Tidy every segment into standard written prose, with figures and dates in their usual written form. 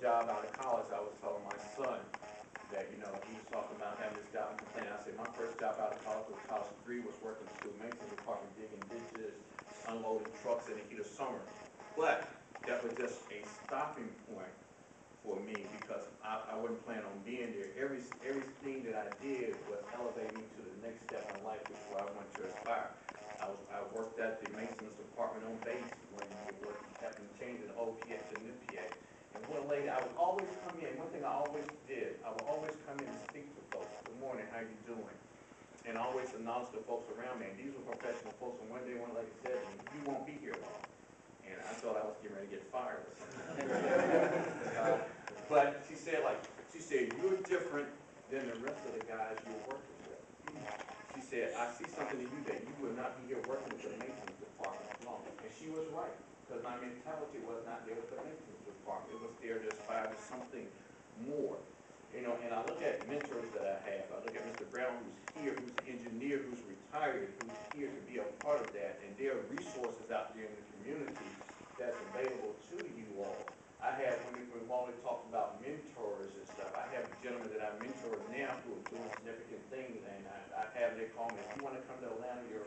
job out of college, I was telling my son that, you know, he was talking about having this job and complaining. I said, my first job out of college with a college degree was working in the school maintenance department, digging ditches, unloading trucks in the heat of summer. But that was just a stopping point for me because I wasn't planning on being there. Everything that I did was elevate me to the next step in life, which is where I wanted to aspire. I worked at the maintenance department on base when we were having to change an old PA to new PA. And one lady, I would always come in, one thing I always did, I would always come in and speak to folks. Good morning, how you doing? And always acknowledge the folks around me. And these were professional folks, and one day one lady said to me, you won't be here long. And I thought I was getting ready to get fired or something. But she said, you're different than the rest of the guys you're working with. She said, I see something in you that you would not be here working with the maintenance department long. And she was right, because my mentality was not there with the maintenance department. It was there to aspire to something more. You know, and I look at mentors that I have. I look at Mr. Brown, who's here, who's an engineer, who's retired, who's here to be a part of that. And there are resources out there in the community that's available to you all. I have, when Wally talked about mentors and stuff, I have a gentleman that I mentor now who are doing significant things, and I have, they call me, if you want to come to Atlanta, your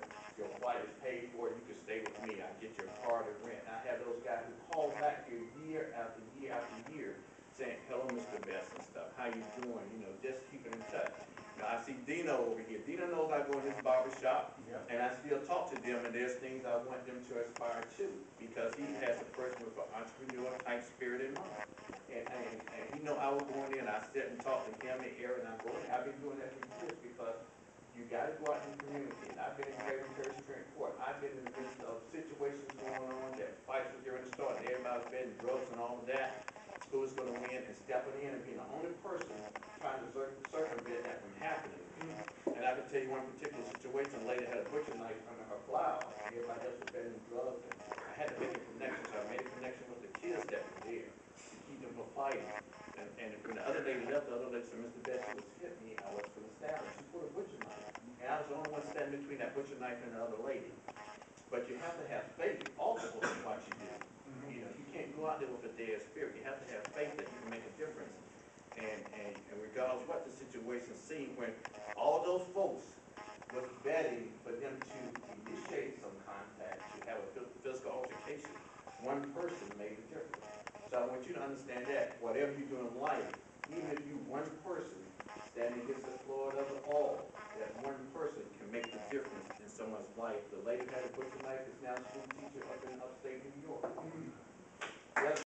flight is paid for, you can stay with me, I get your car to rent. And I have those guys who call back here year after year after year, saying, hello, Mr. Best and stuff, how you doing, you know, just keeping in touch. Now, I see Dino over here. Dino knows I go in his barber shop, and I still talk to them, and there's things I want them to aspire to, because he has a person with an entrepreneur type spirit in mind. And he know I was going in, I sit and talk to him and Aaron, and I go in. I've been doing that for years because you got to go out in the community. And I've been in Greater Supreme Court. I've been in the midst of situations going on that fights were during the start, and everybody's betting drugs and all of that. School's going to win, and stepping in and being the only person trying to circumvent that from happening. And I can tell you one particular situation, a lady had a butcher knife under her blouse. Everybody else was betting drugs, and I had to make a connection. So I made a connection with the kids that were there to keep them from fighting. And when the other lady left, the other lady said, Mr. Best, she was hit me. I was from the staff, and she pulled a butcher knife. And I was the only one standing between that butcher knife and the other lady. But you have to have faith also in what you do. You know, you can't go out there with a dead spirit. You have to have faith that you can make a difference. And regardless what the situation seemed, when all those folks was betting for them to initiate some contact, to have a physical altercation, one person made a difference. So I want you to understand that whatever you do in life, even if you one person standing against the floor of the all, that one person can make the difference in someone's life. The lady who had a butcher knife is now a school teacher up in upstate New York.